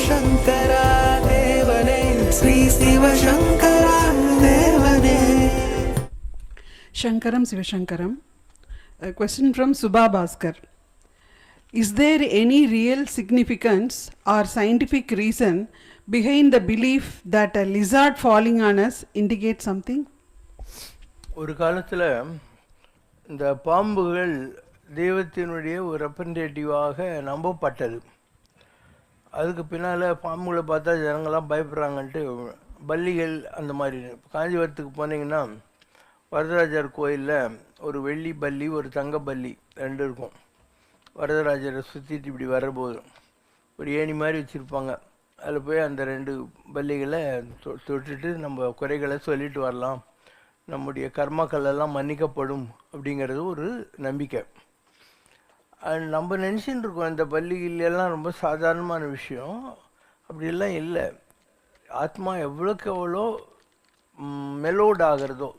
சிவசங்கரா தேவனே ஸ்ரீ சிவசங்கரா தேவனே. Shankaram Sivashankaram. A question from Subha Bhaskar. Is there any real significance or scientific reason behind the belief that a lizard falling on us indicates something? ஒரு காலத்தில் இந்த பாம்புகள் தெய்வத்தினுடைய ஒரு ரெப்ரசன்டேட்டிவாக நம்பப்பட்டது. அதுக்கு பின்னால் பாம்புகளை பார்த்தா ஜனங்கள்லாம் பயப்படுறாங்கன்ட்டு பல்லிகள் அந்த மாதிரி. காஞ்சிபுரத்துக்கு போனீங்கன்னா வரதராஜர் கோயிலில் ஒரு வெள்ளி பல்லி ஒரு தங்க பல்லி ரெண்டு இருக்கும். வரதராஜரை சுற்றிட்டு இப்படி வரபோது ஒரு ஏணி மாதிரி வச்சுருப்பாங்க. அதில் போய் அந்த ரெண்டு பல்லிகளை தொட்டுட்டு நம்ம குறைகளை சொல்லிட்டு வரலாம், நம்முடைய கர்மாக்கள் எல்லாம் மன்னிக்கப்படும் அப்படிங்கிறது ஒரு நம்பிக்கை. நம்ம நினச்சின்னு இருக்கோம் இந்த பள்ளிகளெல்லாம் ரொம்ப சாதாரணமான விஷயம். அப்படியெல்லாம் இல்லை. ஆத்மா எவ்வளோக்கு எவ்வளோ மெலோட் ஆகிறதோ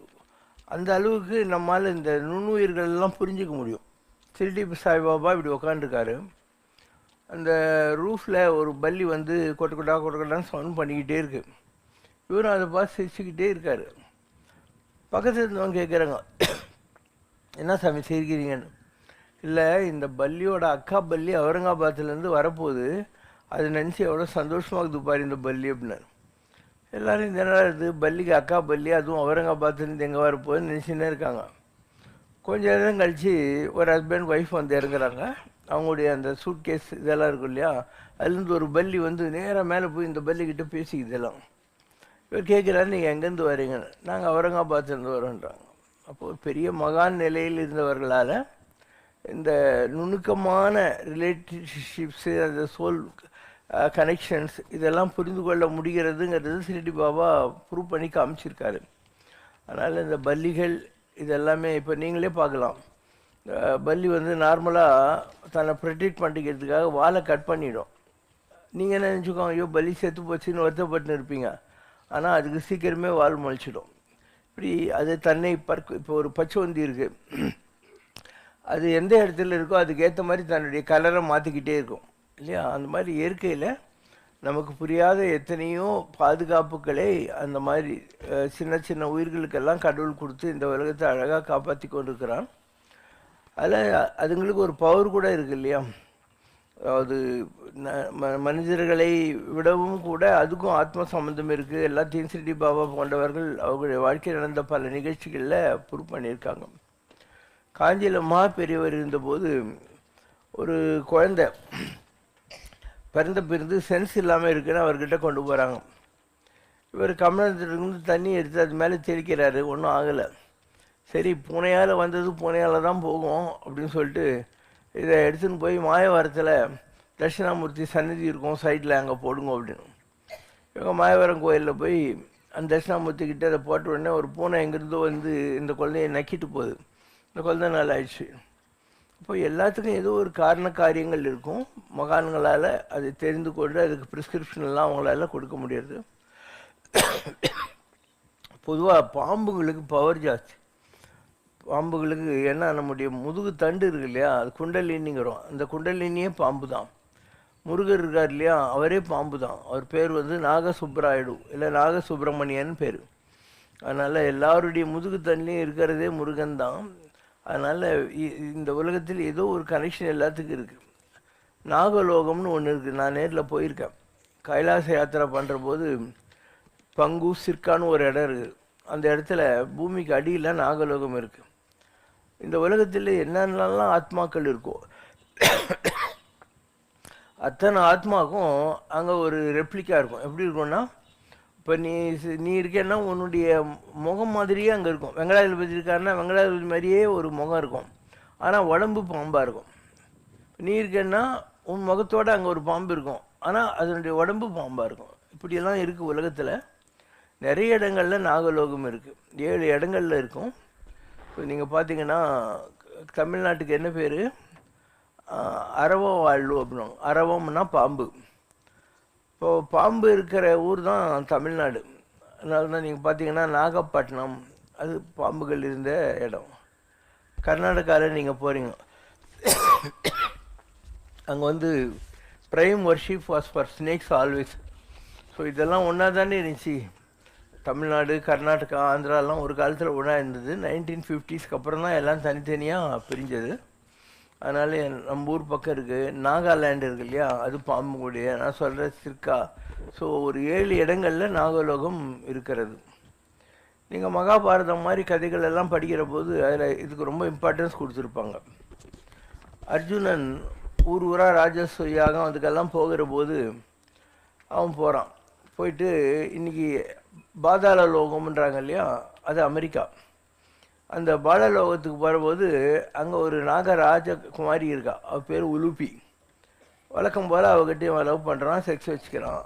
அந்த அளவுக்கு நம்மால் இந்த நுண்ணுயிர்கள்லாம் புரிஞ்சிக்க முடியும். சிறுடி சாய்பாபா இப்படி உக்காண்டிருக்காரு. அந்த ரூஃபில் ஒரு பல்லி வந்து கொட்டக்கொட்டான்னு சவுண்ட் பண்ணிக்கிட்டே இருக்கு. இவரும் அதை பார்த்து சிரிச்சுக்கிட்டே இருக்கார். பக்கத்தில் இருந்தவங்க கேட்குறாங்க, என்ன சாமி சிரிக்கிறீங்கன்னு. இல்லை, இந்த பல்லியோட அக்கா பல்லி அவுரங்காபாத்துலேருந்து வரப்போகுது, அது நினச்சி எவ்வளோ சந்தோஷமாகுது பாரு இந்த பல்லி அப்படின்னாரு. எல்லோரும் இந்த நேரம் இது பல்லிக்கு அக்கா பல்லி, அதுவும் அவுரங்காபாத்துலேருந்து எங்கே வரப்போகுதுன்னு நினச்சின்னே இருக்காங்க. கொஞ்சம் நேரம் கழித்து ஒரு ஹஸ்பண்ட் ஒய்ஃப் வந்து இறங்குறாங்க. அவங்களுடைய அந்த சூட் கேஸ் இதெல்லாம் இருக்கும் இல்லையா, அதுலேருந்து ஒரு பல்லி வந்து நேராக மேலே போய் இந்த பல்லிக்கிட்ட பேசிக்கிதெல்லாம். இவர் கேட்குறாரு, நீங்கள் எங்கேருந்து வரீங்கன்னு. நாங்கள் அவுரங்காபாத்துலேருந்து வரோன்றாங்க. அப்போது பெரிய மகான் நிலையில் இருந்தவர்களால் இந்த நுணுக்கமான ரிலேட்டிவ்ஷிப்ஸு, அந்த சோல் கனெக்ஷன்ஸ் இதெல்லாம் புரிந்து கொள்ள முடிகிறதுங்கிறது சிரிடி பாபா ப்ரூவ் பண்ணி காமிச்சிருக்காரு. அதனால் இந்த பல்லிகள் இதெல்லாமே இப்போ நீங்களே பார்க்கலாம். பல்லி வந்து நார்மலாக தன்னை ப்ரொடெக்ட் பண்ணிக்கிறதுக்காக வாழை கட் பண்ணிடும். நீங்கள் என்ன நினச்சிக்கோங்க, ஐயோ பல்லி செத்து போச்சுன்னு வருத்தப்பட்டு இருப்பீங்க. ஆனால் அதுக்கு சீக்கிரமே வால் முளைச்சிடும். இப்படி அது தன்னை இப்போ ஒரு பச்சைவந்தி இருக்குது, அது எந்த இடத்துல இருக்கோ அதுக்கேற்ற மாதிரி தன்னுடைய கலரை மாற்றிக்கிட்டே இருக்கும் இல்லையா. அந்த மாதிரி இயற்கையில் நமக்கு புரியாத எத்தனையோ பாதுகாப்புகளை அந்த மாதிரி சின்ன சின்ன உயிர்களுக்கெல்லாம் கடவுள் கொடுத்து இந்த உலகத்தை அழகாக காப்பாற்றி கொண்டிருக்கிறான். அதில் அதுங்களுக்கு ஒரு பவர் கூட இருக்குது இல்லையா. அதாவது மனிதர்களை விடவும் கூட அதுக்கும் ஆத்ம சம்பந்தம் இருக்குது. எல்லாத்தையும் சிரிடி பாபா போன்றவர்கள் அவர்களுடைய வாழ்க்கையில் நடந்த பல நிகழ்ச்சிகளில் ப்ரூவ் பண்ணியிருக்காங்க. காஞ்சியில் பெரியவர் இருந்தபோது ஒரு குழந்தை பிறந்து சென்ஸ் இல்லாமல் இருக்குன்னு அவர்கிட்ட கொண்டு போகிறாங்க. இவர் கமலத்திலிருந்து தண்ணி எடுத்து அது மேலே தெளிக்கிறாரு, ஒன்றும் ஆகலை. சரி, பூனையால் வந்தது பூனையால் தான் போகும் அப்படின்னு சொல்லிட்டு இதை எடுத்துன்னு போய் மாயவரத்தில் தட்சிணாமூர்த்தி சந்நிதி இருக்கும் சைடில், அங்கே போடுங்க அப்படின்னு. இவங்க மாயவரம் கோயிலில் போய் அந்த தட்சிணாமூர்த்தி கிட்டே அதை போட்ட உடனே ஒரு பூனை எங்கேருந்தோ வந்து இந்த குழந்தைய நக்கிட்டு போகுது. இந்த குழந்தை நாள் ஆயிடுச்சு. இப்போ எல்லாத்துக்கும் ஏதோ ஒரு காரண காரியங்கள் இருக்கும். மகான்களால் அதை தெரிந்து கொண்டு அதுக்கு ப்ரிஸ்கிரிப்ஷன்லாம் அவங்களால கொடுக்க முடியாது. பொதுவாக பாம்புங்களுக்கு பவர் ஜாஸ்தி. பாம்புகளுக்கு என்ன, நம்முடைய முதுகு தண்டு இருக்கு இல்லையா, அது குண்டலினிங்கிறோம். அந்த குண்டலினியே பாம்பு தான். முருகர் இருக்கார் இல்லையா, அவரே பாம்பு தான். அவர் பேர் வந்து நாகசுப்ராயுடு இல்லை நாகசுப்ரமணியன் பேர். அதனால் எல்லாருடைய முதுகு தண்ணிலையும் இருக்கிறதே முருகன் தான். அதனால் இந்த உலகத்தில் ஏதோ ஒரு கனெக்ஷன் எல்லாத்துக்கும் இருக்குது. நாகலோகம்னு ஒன்று இருக்குது. நான் நேரில் போயிருக்கேன். கைலாச யாத்திரை பண்ணுற போது பங்கு சிற்கான்னு ஒரு இடம் இருக்குது. அந்த இடத்துல பூமிக்கு அடியில் நாகலோகம் இருக்குது. இந்த உலகத்தில் என்னென்னலாம் ஆத்மாக்கள் இருக்கோ அத்தனை ஆத்மாக்கும் அங்கே ஒரு ரெப்ளிக்கா இருக்கும். எப்படி இருக்கும்னா, இப்போ நீ இருக்கேன்னா உன்னுடைய முகம் மாதிரியே அங்கே இருக்கும். வெங்கடாஜலபதி இருக்காருன்னா வெங்கடாஜலபதி மாதிரியே ஒரு முகம் இருக்கும், ஆனால் உடம்பு பாம்பாக இருக்கும். நீ இருக்கேன்னா உன் முகத்தோடு அங்கே ஒரு பாம்பு இருக்கும், ஆனால் அதனுடைய உடம்பு பாம்பாக இருக்கும். இப்படியெல்லாம் இருக்குது உலகத்தில். நிறைய இடங்களில் நாகலோகம் இருக்குது. 7 இடங்களில் இருக்கும். இப்போ நீங்கள் பார்த்தீங்கன்னா தமிழ்நாட்டுக்கு என்ன பேர், அரவ வாழ்வு அப்படின்னாங்க. அரவம்னா பாம்பு. இப்போது பாம்பு இருக்கிற ஊர் தான் தமிழ்நாடு. அதனால தான் நீங்கள் பார்த்தீங்கன்னா நாகப்பட்டினம் அது பாம்புகள் இருந்த இடம். கர்நாடகாவில் நீங்கள் போகிறீங்க, அங்கே வந்து prime worship was for snakes always. So இதெல்லாம் ஒன்றா தானே இருந்துச்சு. தமிழ்நாடு, கர்நாடகா, ஆந்திராலாம் ஒரு காலத்தில் ஒன்றா இருந்தது. 1950ஸ்க்கு அப்புறம் தான் எல்லாம் தனித்தனியாக பிரிஞ்சது. அதனால் நம்ம ஊர் பக்கம் இருக்குது, நாகாலாண்டு இருக்குது இல்லையா, அது பாம்பு கூடிய நான் சொல்கிற சிற்கா. ஸோ ஒரு 7 இடங்களில் நாகலோகம் இருக்கிறது. நீங்கள் மகாபாரதம் மாதிரி கதைகள் எல்லாம் படிக்கிற போது அதில் இதுக்கு ரொம்ப இம்பார்ட்டன்ஸ் கொடுத்துருப்பாங்க. அர்ஜுனன் ஊர் ஊராக ராஜஸ்வ யாகம் அதுக்கெல்லாம் போகிற போது அவன் போகிறான். போயிட்டு இன்றைக்கி பாதாள லோகம்ன்றாங்க இல்லையா, அது அமெரிக்கா. அந்த பாதாளலோகத்துக்கு போகிறபோது அங்கே ஒரு நாகராஜகுமாரி இருக்கா, அவள் பேர் உலுப்பி. வழக்கம் போல் அவகிட்ட இவன் லவ் பண்ணுறான், செக்ஸ் வச்சுக்கிறான்.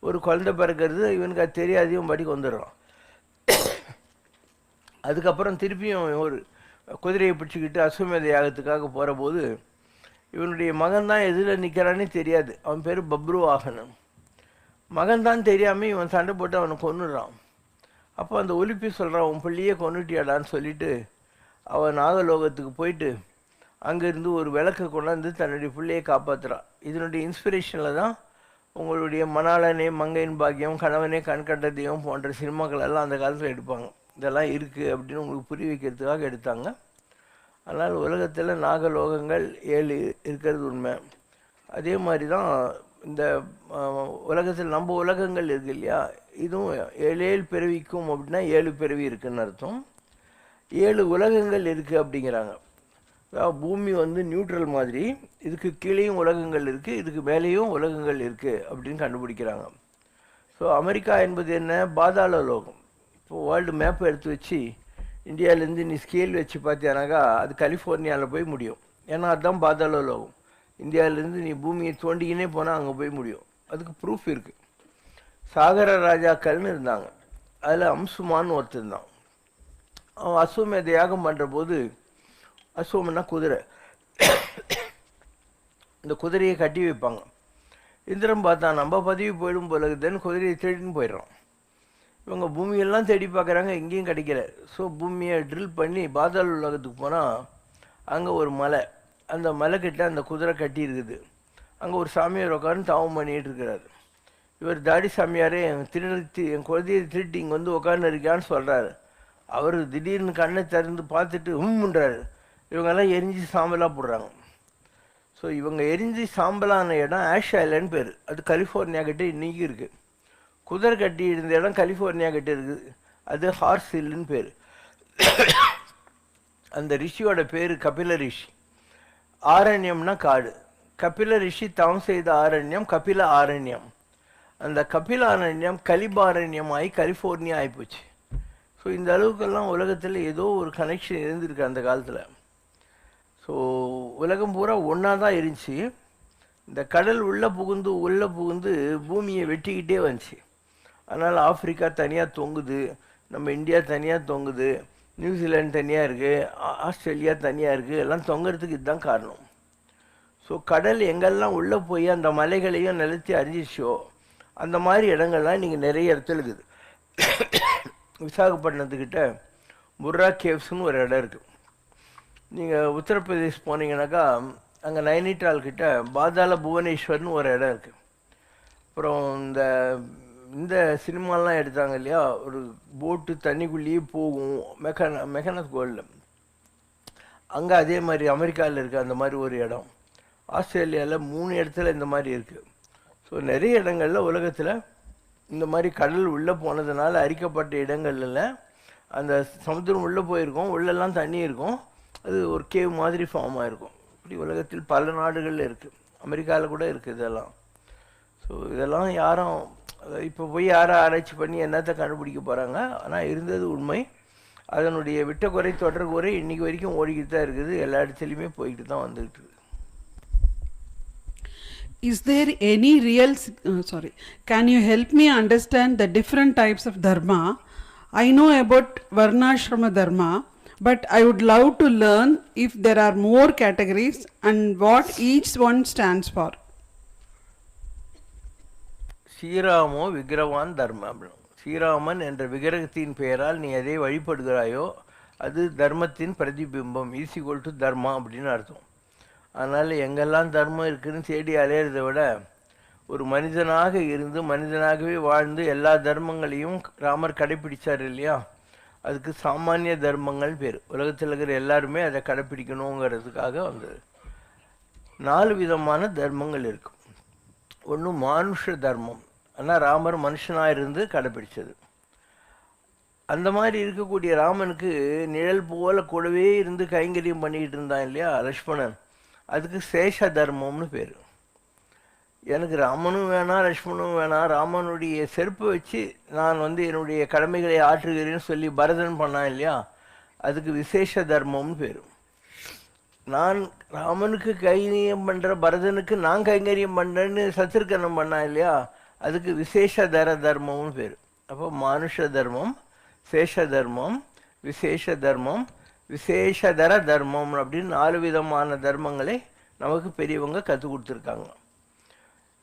ஒரு குழந்தை பிறக்கிறது, இவனுக்கு அது தெரியாதையும் படிக்கு வந்துடுறான். அதுக்கப்புறம் திருப்பியும் ஒரு குதிரையை பிடிச்சிக்கிட்டு அஸ்வமேத யாகத்துக்காக போகிற போது இவனுடைய மகன் தான் எதில் நிற்கிறான்னு தெரியாது. அவன் பேர் பப்ருவாகனன். மகன் தான் தெரியாமல் இவன் சண்டை போட்டு அவனை கொன்னுடுறான். அப்போ அந்த ஒலிப்பி சொல்கிறான், உன் பிள்ளையே கொண்டுட்டியாடான்னு சொல்லிவிட்டு அவன் நாகலோகத்துக்கு போயிட்டு அங்கேருந்து ஒரு விளக்கை கொண்டாந்து தன்னுடைய பிள்ளையை காப்பாற்றுறான். இதனுடைய இன்ஸ்பிரேஷனில் தான் உங்களுடைய மணாளனே மங்கையின் பாக்கியம், கணவனே கண்கண்ட தெய்வம் போன்ற சினிமாக்கள் எல்லாம் அந்த காலத்தில் எடுப்பாங்க. இதெல்லாம் இருக்குது அப்படின்னு உங்களுக்கு புரிய வைக்கிறதுக்காக எடுத்தாங்க. அதனால் உலகத்தில் நாகலோகங்கள் 7 இருக்கிறது உண்மை. அதே மாதிரி தான் இந்த உலகத்தில் நம்ம உலகங்கள் இருக்கு இல்லையா, இதுவும் 7 பிறவிக்கும் அப்படின்னா 7 பிறவி இருக்குதுன்னு அர்த்தம். 7 உலகங்கள் இருக்குது அப்படிங்கிறாங்க. பூமி வந்து நியூட்ரல் மாதிரி, இதுக்கு கீழேயும் உலகங்கள் இருக்குது, இதுக்கு மேலேயும் உலகங்கள் இருக்குது அப்படின்னு கண்டுபிடிக்கிறாங்க. ஸோ அமெரிக்கா என்பது என்ன, பாதாள லோகம். இப்போ வேர்ல்டு மேப் எடுத்து வச்சு இந்தியாவிலேருந்து நீ ஸ்கேல் வச்சு பார்த்தியானாக்கா அது கலிஃபோர்னியாவில் போய் முடியும். ஏன்னா அதுதான் பாதாள லோகம். இந்தியாவிலேருந்து நீ பூமியை தோண்டிக்கினே போனால் அங்கே போய் முடியும். அதுக்கு ப்ரூஃப் இருக்குது. சாகர ராஜாக்கள்னு இருந்தாங்க, அதில் அம்சுமான்னு ஒருத்தர் இருந்தான். அவன் அஸ்வமேத யாகம் பண்ணுற போது, அஸ்வம்னா குதிரை, இந்த குதிரையை கட்டி வைப்பாங்க. இந்திரன் பார்த்தா நம்ம பதவி போயிடும் போல இருக்குதுன்னு குதிரையை தேடின்னு போயிடுறான். இவங்க பூமியெல்லாம் தேடி பார்க்குறாங்க, எங்கேயும் கிடைக்கல. ஸோ பூமியை ட்ரில் பண்ணி பாதாள உலகத்துக்கு போனால் அங்கே ஒரு மலை, அந்த மலைக்கிட்ட அந்த குதிரை கட்டி இருக்குது. அங்கே ஒரு சாமியார் உட்காந்து தவம் பண்ணிகிட்டு இருக்கிறாரு. இவர் தாடி சாமியாரே என் குழந்தையை திருட்டி இங்கே வந்து உட்காந்து இருக்கான்னு சொல்கிறாரு. அவர் திடீர்னு கண்ணை திறந்து பார்த்துட்டு உம்முன்றாரு. இவங்கெல்லாம் எரிஞ்சு சாம்பலாக போடுறாங்க. ஸோ இவங்க எரிஞ்சு சாம்பலான இடம் ஆஷ் ஐலண்ட் பேர். அது கலிஃபோர்னியா கிட்டே இன்றைக்கி இருக்குது. குதிரை கட்டி இருந்த இடம் கலிஃபோர்னியா கிட்டே இருக்குது, அது ஹார்ஸ் ஹில்லுன்னு பேர். அந்த ரிஷியோட பேர் கபில ரிஷி. ஆரண்யம்னா காடு. கபில ரிஷி தவம் செய்த ஆரண்யம் கபில ஆரண்யம். அந்த கபில ஆரண்யம் கலிபாரண்யம் ஆகி கலிஃபோர்னியா ஆகிப்போச்சு. ஸோ இந்த அளவுக்கெல்லாம் உலகத்தில் ஏதோ ஒரு கனெக்ஷன் இருந்திருக்கு அந்த காலத்தில். ஸோ உலகம் பூரா ஒன்றா தான் இருந்துச்சு. இந்த கடல் உள்ளே புகுந்து பூமியை வெட்டிக்கிட்டே வந்துச்சு. அதனால் ஆப்பிரிக்கா தனியாக தொங்குது, நம்ம இந்தியா தனியாக தொங்குது, நியூசிலாந்து தனியாக இருக்குது, ஆஸ்திரேலியா தனியாக இருக்குது. எல்லாம் தொங்குறதுக்கு இதுதான் காரணம். ஸோ கடல் எங்கெல்லாம் உள்ளே போய் அந்த மலைகளையும் நிலத்தி அறிஞ்சிச்சோ அந்த மாதிரி இடங்கள்லாம் நீங்கள் நிறைய இடத்துல இருக்குது. விசாகப்பட்டினத்துக்கிட்ட புர்ரா கேவ்ஸ்னு ஒரு இடம் இருக்குது. நீங்கள் உத்தரப்பிரதேஷ் போனீங்கன்னாக்கா அங்கே நைனிட்டால் கிட்ட பாதாள புவனேஸ்வர்னு ஒரு இடம் இருக்குது. அப்புறம் இந்த சினிமாலாம் எடுத்தாங்க இல்லையா, ஒரு போட்டு தண்ணிக்குள்ளேயே போகும், மெக்கனஸ் கோல்டில், அங்கே அதே மாதிரி அமெரிக்காவில் இருக்குது அந்த மாதிரி ஒரு இடம். ஆஸ்திரேலியாவில் 3 இடத்துல இந்த மாதிரி இருக்குது. ஸோ நிறைய இடங்களில் உலகத்தில் இந்த மாதிரி கடல் உள்ளே போனதுனால அரிக்கப்பட்ட இடங்கள்ல அந்த சமுத்திரம் உள்ளே போயிருக்கோம், உள்ளெல்லாம் தண்ணி இருக்கும், அது ஒரு கேவ் மாதிரி ஃபார்ம் ஆகிருக்கும். இப்படி உலகத்தில் பல நாடுகளில் இருக்குது, அமெரிக்காவில் கூட இருக்குது இதெல்லாம். ஸோ இதெல்லாம் யாரும் இப்போ போய் யாரும் ஆராய்ச்சி பண்ணி என்னத்தை கண்டுபிடிக்க போகிறாங்க. ஆனால் இருந்தது உண்மை. அதனுடைய விட்ட குறை தொடர் குறை இன்றைக்கி வரைக்கும் ஓடிக்கிட்டு தான் இருக்குது, எல்லா இடத்துலையுமே போய்கிட்டு தான் வந்துக்கிட்டு இருக்குது. Is there any real, can you help me understand the different types of dharma? I know about Varnashrama dharma, but I would love to learn if there are more categories and what each one stands for. ஸ்ரீராமோ விக்கிரவான் தர்மம். ஸ்ரீராமன் என்ற விக்கிரகத்தின் பெயரால் நீ எதை வழிபடுகிறாயோ அது தர்மத்தின் பிரதிபிம்பம், is equal to தர்மா அப்படின்னு அர்த்தம். அதனால் எங்கெல்லாம் தர்மம் இருக்குதுன்னு தேடி அலையிறதை விட ஒரு மனிதனாக இருந்து மனிதனாகவே வாழ்ந்து எல்லா தர்மங்களையும் ராமர் கடைப்பிடிச்சார் இல்லையா, அதுக்கு சாமானிய தர்மங்கள் பேர். உலகத்தில் இருக்கிற எல்லாருமே அதை கடைப்பிடிக்கணுங்கிறதுக்காக வந்தது. 4 விதமான தர்மங்கள் இருக்கும். ஒன்று மானுஷ தர்மம், ஆனால் ராமர் மனுஷனாக இருந்து கடைப்பிடிச்சது. அந்த மாதிரி இருக்கக்கூடிய ராமனுக்கு நிழல் போல கூடவே இருந்து கைங்கரியம் பண்ணிக்கிட்டு இருந்தான் இல்லையா லக்ஷ்மணன், அதுக்கு சேஷ தர்மம்னு பேர். எனக்கு ராமனும் வேணாம் லக்ஷ்மணும் வேணாம், ராமனுடைய செருப்பை வச்சு நான் என்னுடைய கடமைகளை ஆற்றுகிறேன்னு சொல்லி பரதன் பண்ணான் இல்லையா, அதுக்கு விசேஷ தர்மம்னு பேர். நான் ராமனுக்கு கைங்கரியம் பண்ணுற பரதனுக்கு நான் கைங்கரியம் பண்ணுறேன்னு சத்ருகனம் பண்ணான் இல்லையா, அதுக்கு விசேஷ தர்மம்னு பேர். அப்போ மானுஷ தர்மம், சேஷ தர்மம், விசேஷ தர்மம், விசேஷதர தர்மம் அப்படின்னு 4 விதமான தர்மங்களை நமக்கு பெரியவங்க கற்றுக் கொடுத்துருக்காங்க.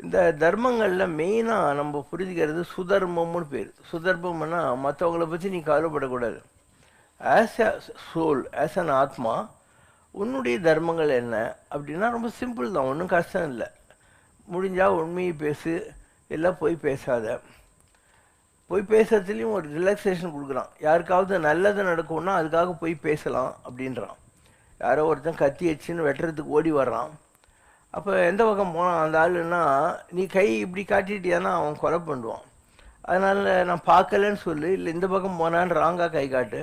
இந்த தர்மங்களில் மெயினாக நம்ம புரிஞ்சுக்கிறது சுதர்மம்னு பேர். சுதர்மம்னா மற்றவங்களை பற்றி நீ கவலைப்படக்கூடாது. As a soul, as an ஆத்மா உன்னுடைய தர்மங்கள் என்ன அப்படின்னா ரொம்ப சிம்பிள் தான், ஒன்றும் கஷ்டம் இல்லை. முடிஞ்சால் உண்மையை பேசு, எல்லாம் போய் பேசாத. போய் பேசுறதுலேயும் ஒரு ரிலாக்ஸேஷன் கொடுக்குறான். யாருக்காவது நல்லது நடக்கும்னா அதுக்காக போய் பேசலாம் அப்படின்றான். யாரோ ஒருத்தன் கத்தி வச்சுன்னு வெட்டுறதுக்கு ஓடி வர்றான். அப்போ எந்த பக்கம் போனான் அந்த ஆளுன்னா, நீ கை இப்படி காட்டிட்டியானா அவன் கொலை பண்ணுவான். அதனால் நான் பார்க்கலன்னு சொல்லு, இல்லை இந்த பக்கம் போனான்னு ராங்காக கை காட்டு,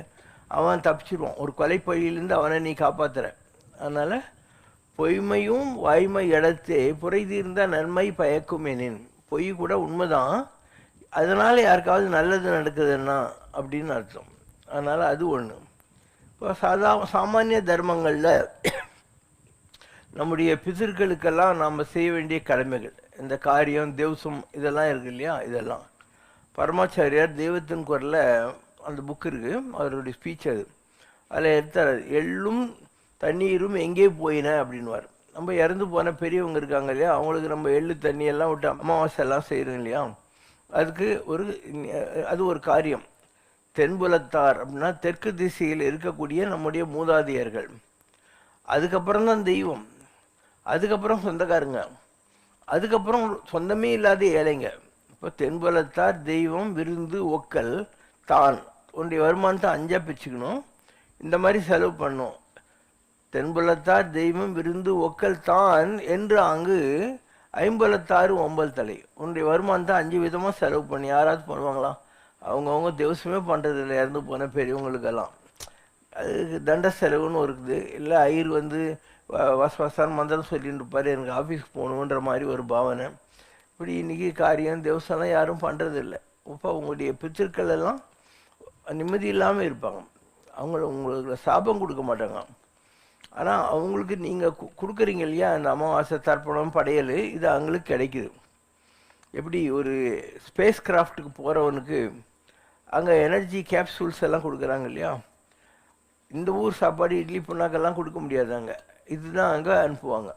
அவன் தப்பிச்சிடுவான். ஒரு கொலை பழியிலேருந்து அவனை நீ காப்பாற்றுற. அதனால் பொய்மையும் வாய்மை இடத்தே புரை தீர்ந்த நன்மை பயக்கும் எனின். பொய் கூட உண்மைதான், அதனால் யாருக்காவது நல்லது நடக்குதுன்னா அப்படின்னு அர்த்தம். அதனால் அது ஒன்று. இப்போ சாமானிய தர்மங்களில் நம்முடைய பிதர்களுக்கெல்லாம் நாம் செய்ய வேண்டிய கடமைகள், இந்த காரியம் தேவசம் இதெல்லாம் இருக்கு இல்லையா, இதெல்லாம் பரமாச்சாரியார் தெய்வத்தின் குரலில் அந்த புக் இருக்குது, அவருடைய ஸ்பீச் அது. அதில் எடுத்தார், எள்ளும் தண்ணீரும் எங்கே போயின அப்படின்வார். நம்ம இறந்து போன பெரியவங்க இருக்காங்க இல்லையா, அவங்களுக்கு நம்ம எள்ளு தண்ணியெல்லாம் விட்டு அமாவாசை எல்லாம் செய்கிறோம் இல்லையா, அதுக்கு அது ஒரு காரியம். தென்புலத்தார் அப்படின்னா தெற்கு திசையில் இருக்கக்கூடிய நம்முடைய மூதாதையர்கள். அதுக்கப்புறம் தான் தெய்வம், அதுக்கப்புறம் சொந்தக்காரங்க, அதுக்கப்புறம் சொந்தமே இல்லாத ஏழைங்க. இப்போ தென்புலத்தார், தெய்வம், விருந்து, ஒக்கல், தான். உன்னுடைய வருமானத்தை 5ஆக பிரிச்சுக்கணும், இந்த மாதிரி செலவு பண்ணும். தென்புலத்தார், தெய்வம், விருந்து, ஒக்கல், தான் என்று அங்கு 50 9 தலை. உன்னுடைய வருமானத்தை 5 விதமாக செலவு பண்ணி யாராவது பண்ணுவாங்களா? அவங்கவுங்க தேவசமே பண்ணுறதில்ல இறந்து போன பெரியவங்களுக்கெல்லாம். அதுக்கு தண்ட செலவுன்னு இருக்குது. இல்லை ஐயர் வசான் மந்திரம் சொல்லிட்டு இருப்பார், எனக்கு ஆஃபீஸ்க்கு போகணுன்ற மாதிரி ஒரு பாவனை. இப்படி இன்றைக்கி காரியம் தேவசம்லாம் யாரும் பண்ணுறதில்ல. இப்போ உங்களுடைய பித்திருக்கள் எல்லாம் நிம்மதி இல்லாமல் இருப்பாங்க. உங்களுக்கு சாபம் கொடுக்க மாட்டாங்க, ஆனால் அவங்களுக்கு நீங்கள் கொடுக்குறீங்க இல்லையா அந்த அமாவாசை தர்ப்பணம் படையல், இது அவங்களுக்கு கிடைக்குது. எப்படி ஒரு ஸ்பேஸ் கிராஃப்ட்டுக்கு போகிறவனுக்கு அங்கே எனர்ஜி கேப்சூல்ஸ் எல்லாம் கொடுக்குறாங்க இல்லையா, இந்த ஊர் சாப்பாடு இட்லி புண்ணாக்கெல்லாம் கொடுக்க முடியாது, அங்கே இதுதான் அங்கே அனுப்புவாங்க.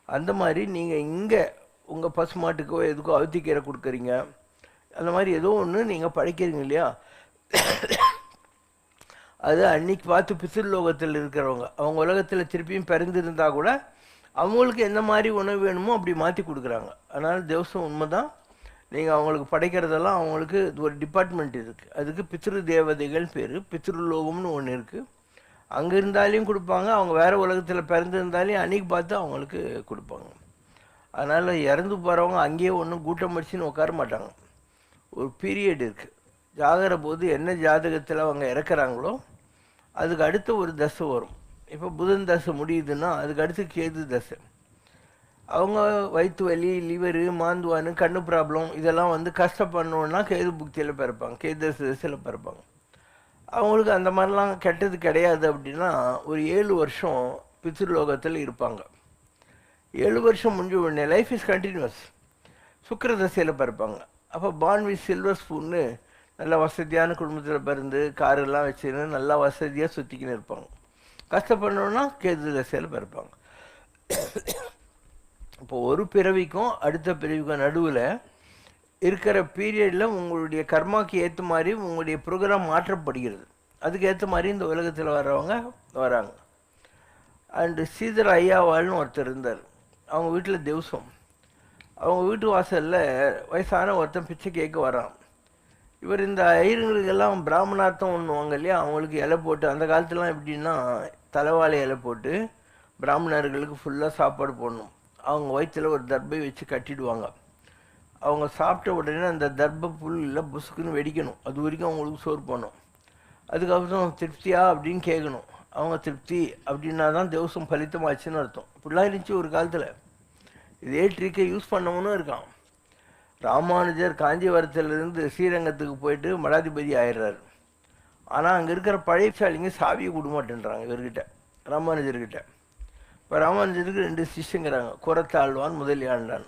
அந்த மாதிரி நீங்கள் இங்கே உங்கள் பசுமாட்டுக்கோ எதுக்கோ அவுத்திக்கீரை கொடுக்குறீங்க, அந்த மாதிரி ஏதோ ஒன்று நீங்கள் படைக்கிறீங்க இல்லையா, அது அன்னைக்கு பார்த்து பிசிர்லோகத்தில் இருக்கிறவங்க அவங்க உலகத்தில் திருப்பியும் பிறந்திருந்தால் கூட அவங்களுக்கு எந்த மாதிரி உணவு வேணுமோ அப்படி மாற்றி கொடுக்குறாங்க. அதனால் தேவசம் உண்மை தான். நீங்கள் அவங்களுக்கு படைக்கிறதெல்லாம் அவங்களுக்கு ஒரு டிபார்ட்மெண்ட் இருக்குது, அதுக்கு பித்ரு தேவதைகள் பேர். பித்ருலோகம்னு ஒன்று இருக்குது, அங்கே இருந்தாலையும் கொடுப்பாங்க, அவங்க வேறு உலகத்தில் பிறந்திருந்தாலையும் அன்றைக்கி பார்த்து அவங்களுக்கு கொடுப்பாங்க. அதனால் இறந்து போகிறவங்க அங்கேயே ஒன்றும் கூட்டம் அடிச்சுன்னு உட்கார மாட்டாங்க. ஒரு பீரியட் இருக்குது, ஜாகிற போது என்ன ஜாதகத்தில் அவங்க இறக்குறாங்களோ அதுக்கு அடுத்த ஒரு தசை வரும். இப்போ புதன் தசை முடியுதுன்னா அதுக்கு அடுத்து கேது தசை. அவங்க வயிற்று வலி, லிவரு, மாந்துவானு, கண்ணு ப்ராப்ளம் இதெல்லாம் கஷ்டப்படணுன்னா கேது புக்தியில் பிறப்பாங்க, கேது தசையில் பிறப்பாங்க. அவங்களுக்கு அந்த மாதிரிலாம் கெட்டது கிடையாது. அப்படின்னா ஒரு 7 வருஷம் பித்ருலோகத்தில் இருப்பாங்க. 7 வருஷம் முடிஞ்ச உடனே லைஃப் இஸ் கண்டினியூஸ், சுக்கிர தசையில் பிறப்பாங்க. அப்போ பார்ன் வித் சில்வர் ஸ்பூன்னு நல்ல வசதியான குடும்பத்தில் பிறந்து காரெல்லாம் வச்சுன்னு நல்லா வசதியாக சுற்றிக்கின்னு இருப்பாங்க. கஷ்டப்படணுன்னா கேது தசையில் பிறப்பாங்க. இப்போ ஒரு பிறவிக்கும் அடுத்த பிறவிக்கும் நடுவில் இருக்கிற பீரியடில் உங்களுடைய கர்மாக்கு ஏற்ற மாதிரி உங்களுடைய ப்ரோக்ராம் மாற்றப்படுகிறது. அதுக்கு ஏற்ற மாதிரி இந்த உலகத்தில் வர்றவங்க வராங்க. அண்டு ஸ்ரீதர் ஐயாவாள்னு ஒருத்தர் இருந்தார். அவங்க வீட்டில் திவசம். அவங்க வீட்டு வாசலில் வயசான ஒருத்தன் பிச்சை கேட்க வரான். இவர் இந்த ஐயருங்களுக்கெல்லாம் பிராமணார்த்தம் ஒன்றுவாங்க இல்லையா, அவங்களுக்கு இலை போட்டு, அந்த காலத்துலாம் எப்படின்னா தலைவாழை இலை போட்டு பிராமணர்களுக்கு ஃபுல்லாக சாப்பாடு போடணும். அவங்க வயிற்றில் ஒரு தர்பை வச்சு கட்டிடுவாங்க. அவங்க சாப்பிட்ட உடனே அந்த தர்பை புல்லில் புசுக்குன்னு வெடிக்கணும். அது வரைக்கும் அவங்களுக்கு சோறு போடணும். அதுக்கப்புறம் திருப்தியா அப்படின்னு கேட்கணும். அவங்க திருப்தி அப்படின்னா தான் திவசம் பலித்தமாச்சுன்னு அர்த்தம். இப்படிலாம் இருந்துச்சு ஒரு காலத்தில். இதே ட்ரிக்கை யூஸ் பண்ணவனும் இருக்கான். ராமானுஜர் காஞ்சிபுரத்திலிருந்து ஸ்ரீரங்கத்துக்கு போயிட்டு மடாதிபதி ஆயிடுறாரு. ஆனால் அங்கே இருக்கிற பழையசாலிங்க சாவியை கொடுக்க மாட்டேன்றாங்க இவர்கிட்ட, ராமானுஜர்கிட்ட. இப்போ ராமானுஜருக்கு 2 சிஷ்யங்கிறாங்க, குரத்தாழ்வான் முதலியாண்டான்.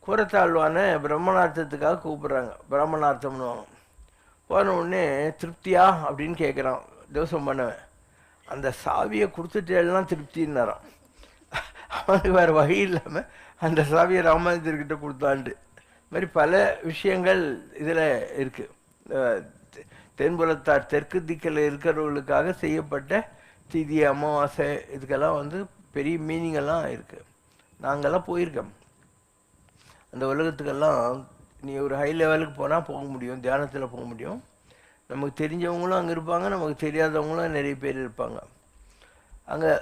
குரத்தாழ்வானை பிரம்மணார்த்தத்துக்காக கூப்பிட்றாங்க, பிராமணார்த்தம்னுவாங்க. போன உடனே திருப்தியா அப்படின்னு கேட்குறான் திவசம் பண்ணவன். அந்த சாவியை கொடுத்துட்டேலாம் திருப்தின்னாரான். அவனுக்கு வேறு வழி இல்லாமல் அந்த சாவியை ராமானுஜர்கிட்ட கொடுத்தான்ட்டு. இது மாதிரி பல விஷயங்கள் இதில் இருக்குது. தென்புலத்தார் தெற்கு திக்கில் இருக்கிறவர்களுக்காக செய்யப்பட்ட திதி அமாவாசை இதுக்கெல்லாம் பெரிய மீனிங்கெல்லாம் இருக்குது. நாங்கள்லாம் போயிருக்கோம் அந்த உலகத்துக்கெல்லாம். நீ ஒரு ஹை லெவலுக்கு போனால் போக முடியும், தியானத்தில் போக முடியும். நமக்கு தெரிஞ்சவங்களும் அங்கே இருப்பாங்க, நமக்கு தெரியாதவங்களும் நிறைய பேர் இருப்பாங்க. அங்கே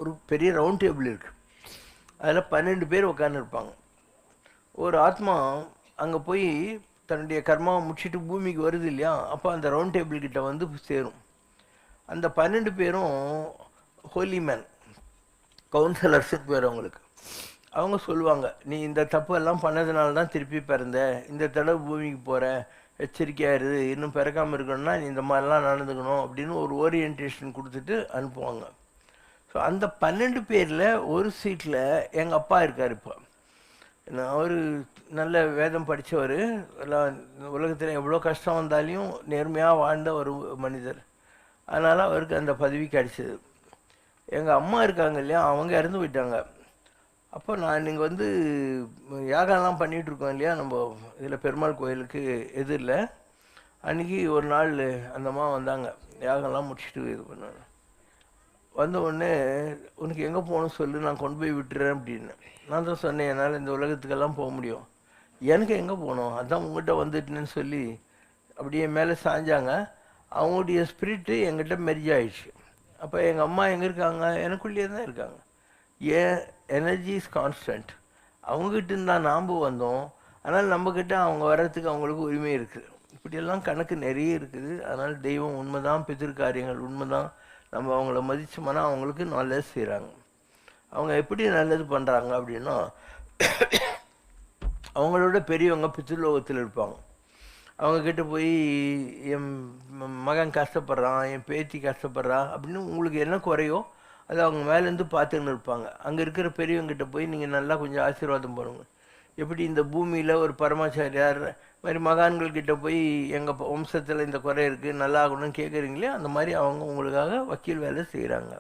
ஒரு பெரிய ரவுண்ட் டேபிள் இருக்குது. அதில் 12 பேர் உட்காந்துருப்பாங்க. ஒரு ஆத்மா அங்கே போய் தன்னுடைய கர்மாவை முடிச்சுட்டு பூமிக்கு வருது இல்லையா, அப்போ அந்த ரவுண்ட் டேபிள் கிட்ட சேரும். அந்த 12 பேரும் ஹோலி மேன், கவுன்சிலர்ஸுக்கு பேர் அவங்களுக்கு. அவங்க சொல்லுவாங்க, நீ இந்த தப்பு எல்லாம் பண்ணதுனால தான் திருப்பி பிறந்த, இந்த தடவை பூமிக்கு போகிற, எச்சரிக்கையாக இரு, இன்னும் பிறக்காமல் இருக்கணும்னா நீ இந்த மாதிரிலாம் நடந்துக்கணும் அப்படின்னு ஒரு ஓரியன்டேஷன் கொடுத்துட்டு அனுப்புவாங்க. ஸோ அந்த 12 பேரில் ஒரு சீட்டில் எங்கள் அப்பா இருக்கார். இப்போ அவர் நல்ல வேதம் படித்தவர், எல்லாம் உலகத்தில் எவ்வளோ கஷ்டம் வந்தாலையும் நேர்மையாக வாழ்ந்த ஒரு மனிதர். அதனால் அவருக்கு அந்த பதவி கிடைச்சிது. எங்கள் அம்மா இருக்காங்க இல்லையா, அவங்க இறந்து போயிட்டாங்க. அப்போ நான் நீங்கள் யாகம்லாம் பண்ணிகிட்ருக்கோம் இல்லையா நம்ம இதில் பெருமாள் கோயிலுக்கு எதிரில். அன்றைக்கி ஒரு நாள் அந்த அம்மா வந்தாங்க, யாகம்லாம் முடிச்சுட்டு இது பண்ணாங்க. வந்த உடனே உனக்கு எங்கே போகணும்னு சொல்லு, நான் கொண்டு போய் விட்டுறேன் அப்படின்னு. நான் தான் சொன்னேன், என்னால் இந்த உலகத்துக்கெல்லாம் போக முடியும், எனக்கு எங்கே போகணும், அதான் உங்கள்கிட்ட வந்துட்டுன்னு சொல்லி அப்படியே மேலே சாஞ்சாங்க. அவங்களுடைய ஸ்பிரிட்டு எங்கிட்ட மெர்ஜ் ஆயிடுச்சு. அப்போ எங்கள் அம்மா எங்கே இருக்காங்க, எனக்குள்ளேயே தான் இருக்காங்க. ஏன் எனர்ஜி இஸ் கான்ஸ்டன்ட். அவங்ககிட்ட தான் நாம் வந்தோம், ஆனால் நம்மக்கிட்ட அவங்க வர்றதுக்கு அவங்களுக்கு உரிமை இருக்குது. இப்படியெல்லாம் கணக்கு நிறைய இருக்குது. அதனால் தெய்வம் உண்மை தான், பிதிர்காரியங்கள் உண்மை தான். நம்ம அவங்கள மதிச்சோம்னா அவங்களுக்கு நல்லது செய்கிறாங்க. அவங்க எப்படி நல்லது பண்ணுறாங்க அப்படின்னா, அவங்களோட பெரியவங்க பித்ருலோகத்தில் இருப்பாங்க. அவங்கக்கிட்ட போய் என் மகன் கஷ்டப்படுறான், என் பேத்தி கஷ்டப்படுறா அப்படின்னு உங்களுக்கு என்ன குறையோ அது அவங்க மேலேருந்து பார்த்துன்னு இருப்பாங்க. அங்கே இருக்கிற பெரியவங்கிட்ட போய் நீங்கள் நல்லா கொஞ்சம் ஆசீர்வாதம் பண்ணுங்க. எப்படி இந்த பூமியில் ஒரு பரமாச்சாரியார் மாதிரி மகான்கள்கிட்ட போய் எங்கள் வம்சத்தில் இந்த குறை இருக்குது நல்லா ஆகணும்னு கேட்குறீங்களே, அந்த மாதிரி அவங்க உங்களுக்காக வக்கீல் வேலை செய்கிறாங்க.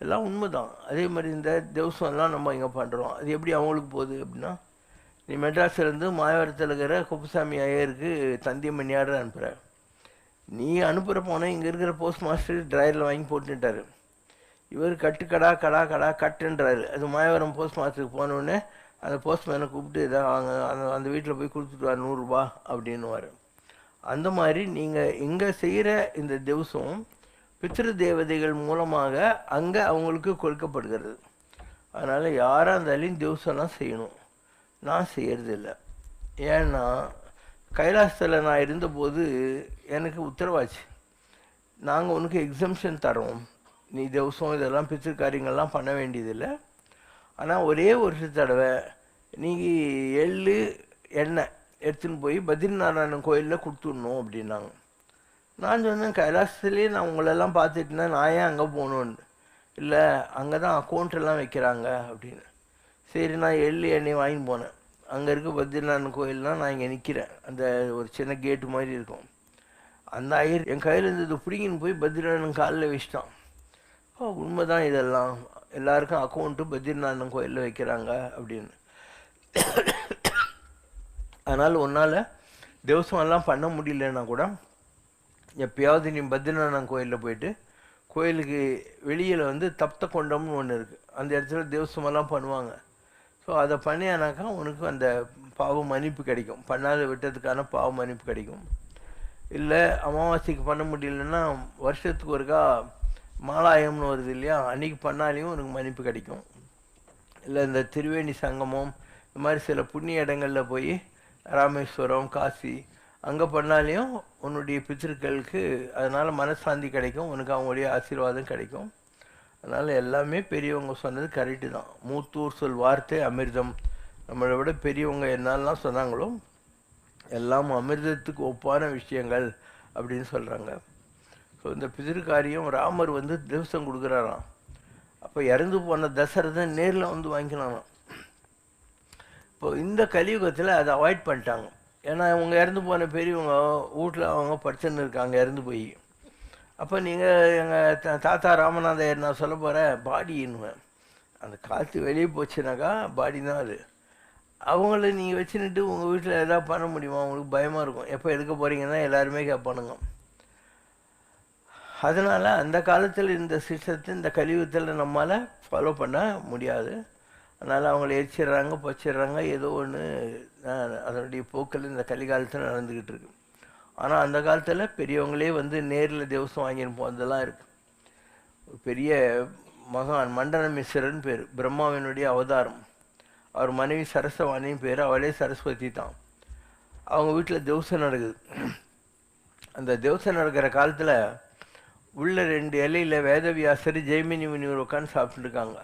எல்லாம் உண்மை தான். அதே மாதிரி இந்த திவசம்லாம் நம்ம இங்கே பண்ணுறோம். அது எப்படி அவங்களுக்கு போகுது அப்படின்னா, நீ மெட்ராஸ்லேருந்து மாயவரத்தில் இருக்கிற குப்புசாமி ஐயருக்கு தந்தியமணியாடு அனுப்புகிற. நீ அனுப்புகிற போனால் இங்கே இருக்கிற போஸ்ட் மாஸ்டர் ட்ரையரில் வாங்கி போட்டுட்டார். இவர் கட்டுக்கடா கடா கடா கட்டுன்றாரு. அது மாயவரம் போஸ்ட் மாஸ்டருக்கு போனோடனே அந்த போஸ்ட்மேனை கூப்பிட்டு இதை அவங்க அந்த வீட்டில் போய் கொடுத்துட்டு வர 100 ரூபா அப்படின்னுவார். அந்த மாதிரி நீங்கள் இங்கே செய்கிற இந்த திவசம் பித்ரு தேவதைகள் மூலமாக அங்கே அவங்களுக்கு கொடுக்கப்படுகிறது. அதனால் யாராக இருந்தாலும் திவசம்லாம் செய்யணும். நான் செய்கிறதில்ல. ஏன்னா கைலாசத்தில் நான் இருந்தபோது எனக்கு உத்தரவாச்சு, நாங்கள் உனக்கு எக்ஸம்ஷன் தரோம், நீ திவசம் இதெல்லாம் பித்ரு காரியங்கள்லாம் பண்ண வேண்டியதில்லை. ஆனால் ஒரே ஒரு தடவை நீங்கள் எள்ளு எண்ணெய் எடுத்துன்னு போய் பத்ரிநாராயணன் கோயிலில் கொடுத்துடணும் அப்படின்னாங்க. நான் சொன்னேன், கைலாசத்துலேயே நான் உங்களெல்லாம் பார்த்துட்டுனா நான் ஏன் அங்கே போகணுன்னு. இல்லை, அங்கே தான் அக்கௌண்ட்டெல்லாம் வைக்கிறாங்க அப்படின்னு. சரி, நான் எள்ளு எண்ணெய் வாங்கி போனேன். அங்கே இருக்க பத்ரிநாராயணன் கோயில்னால் நான் இங்கே நிற்கிறேன், அந்த ஒரு சின்ன கேட்டு மாதிரி இருக்கும். அந்த ஐயர் என் கையில் இருந்தது பிடிங்கின்னு போய் பத்ரிநாராயணன் காலில் வச்சிட்டான். உண்மை தான், இதெல்லாம் எல்லாருக்கும் அக்கௌண்ட்டு பத்ரிநாராயணன் கோயிலில் வைக்கிறாங்க அப்படின்னு. அதனால் உன்னால் திவசம் எல்லாம் பண்ண முடியலன்னா கூட எப்பயாவது நீ பத்ரிநாராயணன் கோயிலில் போயிட்டு கோயிலுக்கு வெளியில் வந்து தப்த கொண்டம்னு ஒன்று இருக்குது. அந்த இடத்துல தேவசமெல்லாம் பண்ணுவாங்க. ஸோ அதை பண்ணியானாக்கா உனக்கு அந்த பாவ மன்னிப்பு கிடைக்கும், பண்ணாத விட்டதுக்கான பாவ மன்னிப்பு கிடைக்கும். இல்லை அமாவாசைக்கு பண்ண முடியலன்னா வருஷத்துக்கு ஒருக்கா மாலாயம்னு வருது இல்லையா, அன்றைக்கி பண்ணாலையும் உனக்கு மன்னிப்பு கிடைக்கும். இல்லை இந்த திருவேணி சங்கமம் இந்த மாதிரி சில புண்ணிய இடங்களில் போய் ராமேஸ்வரம் காசி அங்கே பண்ணாலையும் உன்னுடைய பித்திருக்களுக்கு அதனால் மனசாந்தி கிடைக்கும், உனக்கு அவங்களுடைய ஆசீர்வாதம் கிடைக்கும். அதனால் எல்லாமே பெரியவங்க சொன்னது கரெக்டு தான். மூத்தூர் சொல் வார்த்தை அமிர்தம். நம்மளை விட பெரியவங்க என்னெல்லாம் சொன்னாங்களோ எல்லாம் அமிர்தத்துக்கு ஒப்பான விஷயங்கள் அப்படின்னு சொல்கிறாங்க. ஸோ இந்த பிதிர்காரியம் ராமர் வந்து திவசம் கொடுக்குறாராம். அப்போ இறந்து போன தசரதன் நேரில் வந்து வாங்கிக்கலாமா. இப்போ இந்த கலியுகத்தில் அதை அவாய்ட் பண்ணிட்டாங்க. ஏன்னா அவங்க இறந்து போன பெரியவங்க வீட்டில் அவங்க படிச்சுன்னு இருக்காங்க இறந்து போய். அப்போ நீங்கள் எங்கள் தாத்தா ராமநாதையர் நான் சொல்ல போகிறேன் பாடின்னுவேன். அந்த காற்று வெளியே போச்சுனாக்கா பாடி தான் அது. அவங்கள நீங்கள் வச்சுன்னுட்டு உங்கள் வீட்டில் எதாவது பண்ண முடியுமா? அவங்களுக்கு பயமாக இருக்கும். எப்போ எடுக்க போகிறீங்கன்னா எல்லாருமே கேட்பானுங்க. அதனால் அந்த காலத்தில் இந்த சிஸ்டத்தை இந்த கலியுகத்தில் நம்மளால் ஃபாலோ பண்ண முடியாது. அதனால் அவங்கள எரிச்சிடுறாங்க, பச்சிடுறாங்க, ஏதோ ஒன்று அதனுடைய போக்கில் இந்த கலிகாலத்தில் நடந்துக்கிட்டு இருக்கு. ஆனால் அந்த காலத்தில் பெரியவங்களே வந்து நேரில் தேவசம் வாங்கின்னு போனதெல்லாம் இருக்குது. ஒரு பெரிய மகான் மண்டன மிஸ்ரன் பேர், பிரம்மாவினுடைய அவதாரம். அவர் மனைவி சரஸ்வதின்னு பேர், அவளே சரஸ்வதி தான். அவங்க வீட்டில் தேவசம் நடக்குது. அந்த தேவசம் நடக்கிற காலத்தில் உள்ள 2 இலையில் வேதவியாசர் ஜெய்மினி முனிவர் உட்காந்து சாப்பிட்டுருக்காங்க.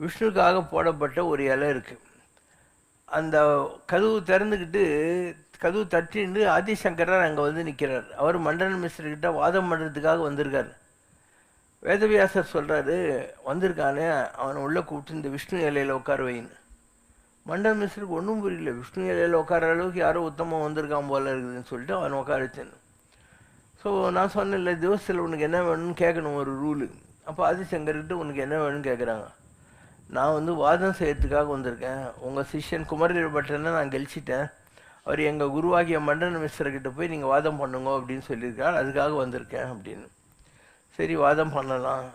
விஷ்ணுக்காக போடப்பட்ட ஒரு இலை இருக்குது. அந்த கதவு திறந்துக்கிட்டு கதவு தட்டின்னு ஆதிசங்கரர் அங்கே வந்து நிற்கிறார். அவர் மண்டன மிஸ்ரர்கிட்ட வாதம் பண்ணுறதுக்காக வந்திருக்கார். வேதவியாசர் சொல்கிறாரு, வந்திருக்கானே அவனை உள்ளே கூப்பிட்டு இந்த விஷ்ணு இலையில் உட்கார வைன்னு. மண்டன மிஸ்ருக்கு ஒன்றும் புரியல. விஷ்ணு இலையில் உட்கார அளவுக்கு யாரோ உத்தமம் வந்திருக்கான் போல இருக்குதுன்னு சொல்லிட்டு அவன் உட்கார வச்சேன். ஸோ நான் சொன்னேன்ல, திவசத்தில் உனக்கு என்ன வேணும்னு கேட்கணும், ஒரு ரூலு. அப்போ ஆதிசங்கர்கிட்ட உனக்கு என்ன வேணும்னு கேட்குறாங்க. நான் வந்து வாதம் செய்யறதுக்காக வந்திருக்கேன். உங்கள் சிஷ்யன் குமரபட்டனை நான் கெலிச்சிட்டேன். அவர் எங்கள் குருவாகிய மண்டன மிஸ்ரர்கிட்ட போய் நீங்கள் வாதம் பண்ணுங்க அப்படின்னு சொல்லியிருக்கார். அதுக்காக வந்திருக்கேன் அப்படின்னு. சரி வாதம் பண்ணலாம்.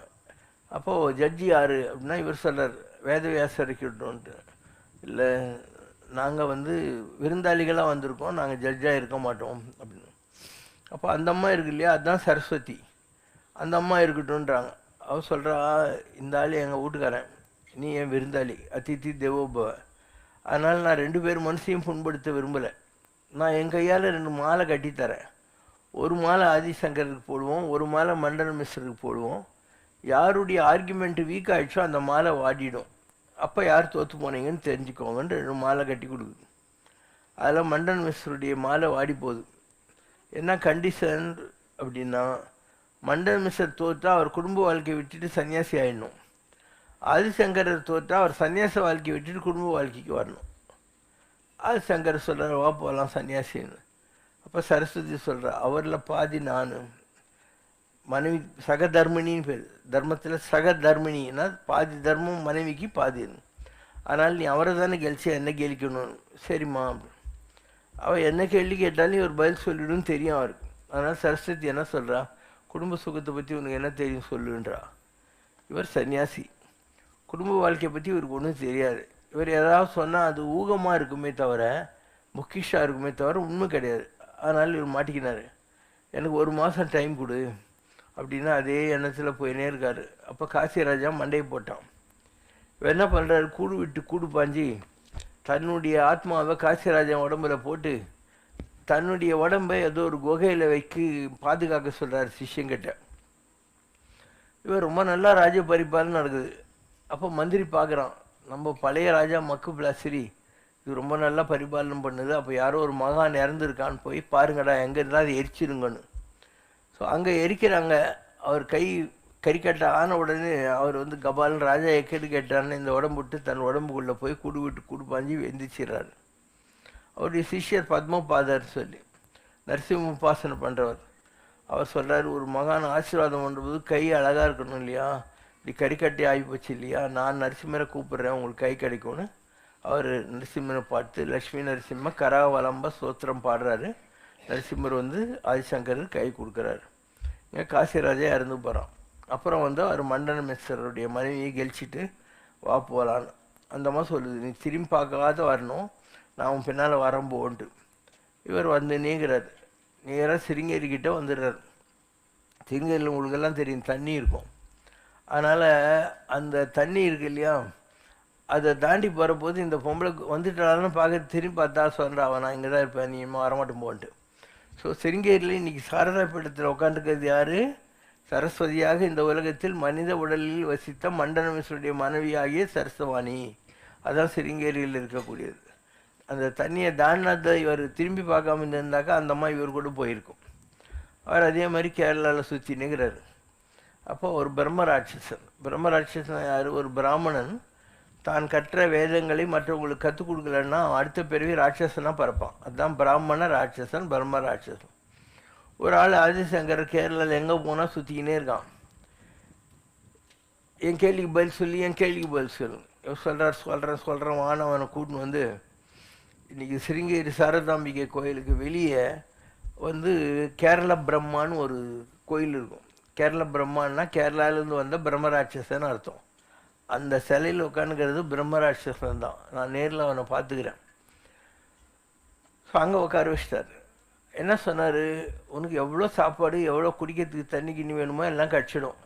அப்போது ஜட்ஜி யார் அப்படின்னா இவர் சொல்கிறார், வேதவியாசர் இருக்கட்டும்ன்ட்டு. இல்லை நாங்கள் வந்து விருந்தாளிகளாக வந்திருக்கோம், நாங்கள் ஜட்ஜாக இருக்க மாட்டோம் அப்படின்னு. அப்போ அந்த அம்மா இருக்கு இல்லையா, அதுதான் சரஸ்வதி. அந்த அம்மா இருக்கட்டும்ன்றாங்க. அவள் சொல்கிறா, இந்த ஆள் எங்கள் வீட்டுக்காரன், நீ என் விருந்தாளி, அதிதி தேவோபவ. அதனால் நான் 2 பேர் மனசையும் புண்படுத்த விரும்பலை. நான் என் கையால் 2 மாலை கட்டித்தரேன். ஒரு மாலை ஆதிசங்கருக்கு போடுவோம், ஒரு மாலை மண்டன மிஸ்ருக்கு போடுவோம். யாருடைய ஆர்குமெண்ட்டு வீக் ஆகிடுச்சோ அந்த மாலை வாடிடும். அப்போ யார் தோற்று போனீங்கன்னு தெரிஞ்சுக்கோங்கன்னு 2 மாலை கட்டி கொடுக்குது. அதில் மண்டன மிஸ்ருடைய மாலை வாடி போகுது. என்ன கண்டிஷன் அப்படின்னா, மண்டன மிஸ்ரர் தோற்றா அவர் குடும்ப வாழ்க்கையை விட்டுட்டு சன்னியாசி ஆகிடணும். ஆதிசங்கரர் தோற்றா அவர் சன்னியாச வாழ்க்கையை விட்டுட்டு குடும்ப வாழ்க்கைக்கு வரணும். ஆதிசங்கர் சொல்கிறார், வா போகலாம் சன்னியாசின்னு. அப்போ சரஸ்வதி சொல்கிறா, அவரில் பாதி நான். மனைவி சகதர்மினின்னு பேர், தர்மத்தில் சகதர்மினின்னா பாதி தர்மம் மனைவிக்கு பாதின்னு. அதனால் நீ அவரை தானே கெலிச்சு என்ன கேலிக்கணும்னு. சரிம்மா. அவள் என்ன கேள்வி கேட்டாலும் இவர் பதில் சொல்லிடும் தெரியும் அவருக்கு. அதனால் சரஸ்வதி என்ன சொல்கிறா, குடும்ப சுகத்தை பற்றி உனக்கு என்ன தெரியும் சொல்லுன்றா. இவர் சன்னியாசி, குடும்ப வாழ்க்கையை பற்றி இவருக்கு ஒன்றும் தெரியாது. இவர் ஏதாவது சொன்னால் அது ஊகமாக இருக்குமே தவிர, முக்கிஷாக இருக்குமே தவிர உண்மை கிடையாது. அதனால் இவர் மாட்டிக்கினார். எனக்கு 1 மாதம் டைம் கொடு அப்படின்னா அதே எண்ணத்தில் போயினே இருக்கார். அப்போ காசிராஜா மண்டையை போட்டான். இவர் என்ன பண்ணுறாரு, கூடு விட்டு கூடு பாஞ்சி தன்னுடைய ஆத்மாவை காசிராஜன் உடம்புல போட்டு தன்னுடைய உடம்பை ஏதோ ஒரு குகையில் வைக்க பாதுகாக்க சொல்கிறார் சிஷ்யங்கிட்ட. இவர் ரொம்ப நல்லா ராஜ பரிபாலனை நடக்குது. அப்போ மந்திரி பார்க்குறான், நம்ம பழைய ராஜா மக்கு பிளாசிரி இது ரொம்ப நல்லா பரிபாலனை பண்ணுது. அப்போ யாரோ ஒரு மகான் இறந்துருக்கான்னு போய் பாருங்கடா, எங்கே இருந்தால் அது எரிச்சிருங்கன்னு. ஸோ அங்கே எரிக்கிறாங்க. அவர் கறிக்கட்ட ஆன உடனே அவர் வந்து கபாலன் ராஜா எக்கெடு கேட்டான்னு இந்த உடம்பு விட்டு தன் உடம்புக்குள்ளே போய் கூடு விட்டு கூடு பாஞ்சி வெந்திச்சிடுறாரு. அவருடைய சிஷ்யர் பத்மபாதர் சொல்லி நரசிம்ம உபாசனை பண்ணுறவர். அவர் சொல்கிறார், ஒரு மகான் ஆசீர்வாதம் பண்ணும்போது கை அழகாக இருக்கணும் இல்லையா, இப்படி கறிக்கட்டி ஆகி போச்சு இல்லையா, நான் நரசிம்மரை கூப்பிட்றேன் உங்களுக்கு கை கிடைக்கும்னு அவர் நரசிம்மரை பார்த்து லக்ஷ்மி நரசிம்ம கராவலம்ப ஸ்தோத்திரம் பாடுறாரு. நரசிம்மர் வந்து ஆதிசங்கருக்கு கை கொடுக்குறாரு. இங்கே காசிராஜா இறந்து போகிறான். அப்புறம் வந்து அவர் மண்டன மிஸ்டருடைய மனைவியை கெலிச்சிட்டு வா போகலான்னு. அந்த மாதிரி சொல்லுது, நீ திரும்பி பார்க்காத வரணும், நான் உன் பின்னால் வரம்போன்ட்டு. இவர் வந்து நீங்கிறார், நேராக சிருங்கேரிக்கிட்ட வந்துடுறார். சிருங்கேரியில் உங்களுக்கெல்லாம் தெரியும் தண்ணி இருக்கும். அதனால் அந்த தண்ணி இருக்கு இல்லையா, அதை தாண்டி போகிறபோது இந்த பொம்பளை வந்துட்டாலும் பார்க்க திரும்பி பார்த்தா சொல்கிறா, அவன் நான் இங்கே தான் இருப்பேன், நீ இன்னும் வரமாட்டோம் போன்ட்டு. ஸோ சிருங்கேரியில் இன்றைக்கி சாரதா பீடத்தில் உட்காந்துருக்கிறது யார்? சரஸ்வதியாக இந்த உலகத்தில் மனித உடலில் வசித்த மண்டன மிஸ்ருடைய மனைவியாகிய சரஸ்வதி. அதான் சிருங்கேரியில் இருக்கக்கூடியது. அந்த தண்ணியை தாண்டினதை இவர் திரும்பி பார்க்காம இருந்திருந்தாக்கா அந்த அம்மா இவர் கூட போயிருக்கும். அவர் அதே மாதிரி கேரளாவில் சுற்றி நிற்கிறார். அப்போ ஒரு பிரம்மராட்சசன் யார்? ஒரு பிராமணன் தான் கற்ற வேதங்களை மற்றவங்களுக்கு கற்றுக் கொடுக்கலன்னா அடுத்த பிறவி ராட்சசனாக பறப்பான். அதுதான் பிராமண ராட்சசன், பிரம்ம ராட்சசன். ஒரு ஆள் ஆதிசங்கர் கேரளாவில் எங்கே போனால் சுற்றிக்கினே இருக்கான். என் கேள்விக்கு பதில் சொல்லு. சொல்கிறேன் வானவனை கூட்டின்னு வந்து இன்றைக்கி சிருங்கேரி சாரதாம்பிகை கோயிலுக்கு வெளியே வந்து கேரள பிரம்மான்னு ஒரு கோயில் இருக்கும். கேரள பிரம்மான்னா கேரளாவிலேருந்து வந்த பிரம்மராட்சசன்னு அர்த்தம். அந்த சிலையில் உட்காந்துக்கிறது பிரம்மராட்சசன் தான். நான் நேரில் அவனை பார்த்துக்கிறேன். ஸோ அங்கே உட்கார வச்சிட்டார். என்ன சொன்னார்? உனக்கு எவ்வளோ சாப்பாடு, எவ்வளோ குடிக்கிறதுக்கு தண்ணி கிண்ணி வேணுமோ எல்லாம் கிடச்சிடும்.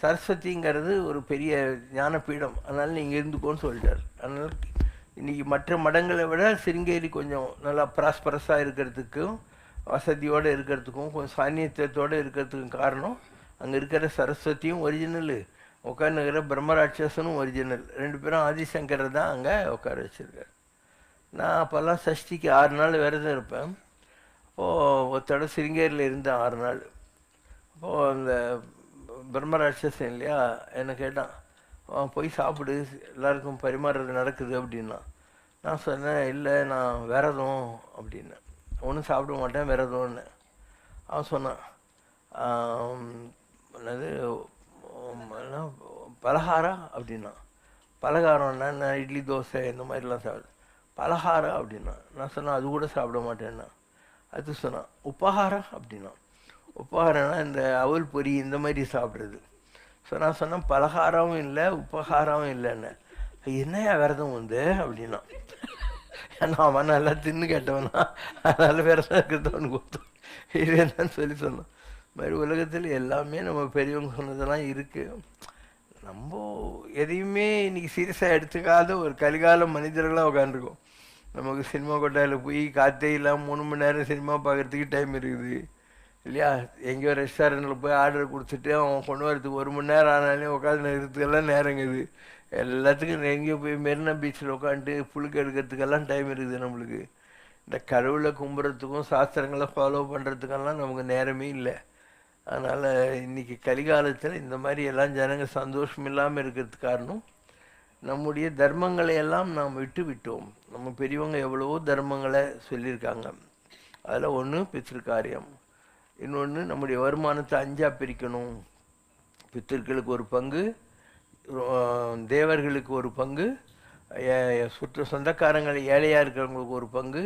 சரஸ்வதிங்கிறது ஒரு பெரிய ஞான பீடம், அதனால் நீங்கள் இருந்துக்கோன்னு சொல்லிட்டார். அதனால் இன்றைக்கி மற்ற மடங்களை விட சிருங்கேரி கொஞ்சம் நல்லா ப்ராஸ்பரஸாக இருக்கிறதுக்கும் வசதியோடு இருக்கிறதுக்கும் கொஞ்சம் சாநியத்தோடு இருக்கிறதுக்கும் காரணம் அங்கே இருக்கிற சரஸ்வதியும் ஒரிஜினலு, உட்காந்துக்கிற பிரம்மராட்சசனும் ஒரிஜினல். 2 பேரும் ஆதிசங்கரை தான் அங்கே உட்கார வச்சுருக்கார். நான் அப்போல்லாம் சஷ்டிக்கு 6 நாள் விரதம் இருப்பேன். அப்போது ஒருத்தோட சிருங்கேரியில் இருந்தேன் 6 நாள். அப்போது அந்த பிரம்மராட்சசன் இல்லையா என்னை கேட்டான், போய் சாப்பிடு, எல்லாருக்கும் பரிமாறுறது நடக்குது அப்படின்னா. நான் சொன்னேன், இல்லை நான் விரதம் அப்படின்னேன், ஒன்றும் சாப்பிட மாட்டேன் விரதம்னு. அவன் சொன்னான், என்னது பலகாரம் அப்படின்னா. பலகாரம்னா நான் இட்லி தோசை இந்த மாதிரிலாம் சாப்பிடு. பலகாரம் அப்படின்னா. நான் சொன்னேன், அது கூட சாப்பிட மாட்டேன்னா. அது சொன்னான், உபகாரம் அப்படின்னா. உபகாரம்னா இந்த அவல் பொரி இந்த மாதிரி சாப்பிட்றது. ஸோ நான் சொன்னேன், பலகாரமும் இல்லை உபகாரமும் இல்லைன்னு. என்னையா விரதம் வந்து அப்படின்னா. ஏன்னா அவன் நல்லா தின்னு கேட்டவனா, அதனால விரதம் இருக்கிறது அவனுக்கு ஒத்தும். இது என்னன்னு சொன்னான். இது மாதிரி உலகத்தில் எல்லாமே நம்ம பெரியவங்க சொன்னதெல்லாம் இருக்குது. நம்ம எதையுமே இன்றைக்கி சீரியஸாக எடுத்துக்காத ஒரு கலிகால மனிதர்களாக உட்காந்துருக்கோம். நமக்கு சினிமா கொட்டாயில் போய் காற்றே இல்லாமல் 3 மணி நேரம் சினிமா பார்க்குறதுக்கு டைம் இருக்குது இல்லையா? எங்கேயோ ரெஸ்டாரண்ட்டில் போய் ஆர்டர் கொடுத்துட்டு அவன் கொண்டு வரதுக்கு 1 மணி நேரம் ஆனாலே உட்காந்து இருக்கிறதுக்கெல்லாம் நேரங்குது. எல்லாத்துக்கும் எங்கேயோ போய் மெரினா பீச்சில் உட்காந்துட்டு புழுக்க எடுக்கிறதுக்கெல்லாம் டைம் இருக்குது. நம்மளுக்கு இந்த கடவுளை கும்புறதுக்கும் சாஸ்திரங்களை ஃபாலோ பண்ணுறதுக்கெல்லாம் நமக்கு நேரமே இல்லை. அதனால் இன்றைக்கி கலிகாலத்தில் இந்த மாதிரி எல்லாம் ஜனங்க சந்தோஷம் இல்லாமல் இருக்கிறதுக்கு காரணம் நம்முடைய தர்மங்களை எல்லாம் நாம் விட்டு விட்டோம். நம்ம பெரியவங்க எவ்வளவோ தர்மங்களை சொல்லியிருக்காங்க. அதில் ஒன்று பித்ருக்காரியம், இன்னொன்று நம்முடைய வருமானத்தை 5ஆக பிரிக்கணும். பித்திருக்களுக்கு ஒரு பங்கு, தேவர்களுக்கு ஒரு பங்கு, சொந்தக்காரங்கள் ஏழையாக இருக்கிறவங்களுக்கு ஒரு பங்கு,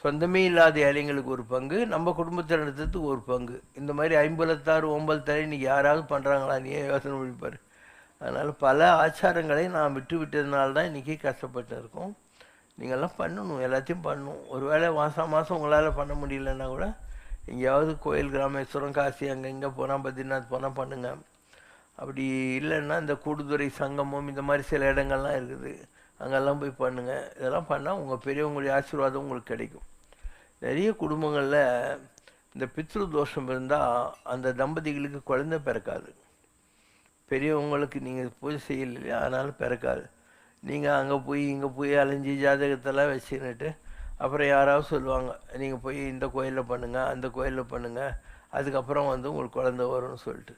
சொந்தமே இல்லாத ஏழைங்களுக்கு ஒரு பங்கு, நம்ம குடும்பத்தில் நடத்துறதுக்கு ஒரு பங்கு. இந்த மாதிரி 50 9 இன்றைக்கி யாராவது பண்ணுறாங்களா? நீ யோசனை பண்ணிப்பார். அதனால் பல ஆச்சாரங்களை நான் விட்டு விட்டதுனால தான் இன்றைக்கி கஷ்டப்பட்டு இருக்கோம். நீங்கள்லாம் பண்ணணும், எல்லாத்தையும் பண்ணணும். ஒரு வேளை மாதம் உங்களால் பண்ண முடியலன்னா கூட எங்கேயாவது கோயில், கிராமேஸ்வரம், காசி அங்கே இங்கே போனால் பத்ரிநாத் போனால் பண்ணுங்கள். அப்படி இல்லைன்னா இந்த கூடுதுறை சங்கமம் இந்த மாதிரி சில இடங்கள்லாம் இருக்குது, அங்கெல்லாம் போய் பண்ணுங்கள். இதெல்லாம் பண்ணால் உங்கள் பெரியவங்களுடைய ஆசீர்வாதம் உங்களுக்கு கிடைக்கும். நிறைய குடும்பங்களில் இந்த பித்ரு தோஷம் இருந்தால் அந்த தம்பதிகளுக்கு குழந்தை பிறக்காது. பெரியவங்களுக்கு நீங்கள் பூஜை செய்யலையா, அதனால் பிறக்காது. நீங்கள் அங்கே போய் இங்கே போய் அலைஞ்சி ஜாதகத்தெல்லாம் வச்சுக்கிட்டு அப்புறம் யாராவது சொல்லுவாங்க, நீங்கள் போய் இந்த கோயிலில் பண்ணுங்கள், அந்த கோயிலில் பண்ணுங்கள், அதுக்கப்புறம் வந்து உங்களுக்கு குழந்தை வரும்னு சொல்லிட்டு.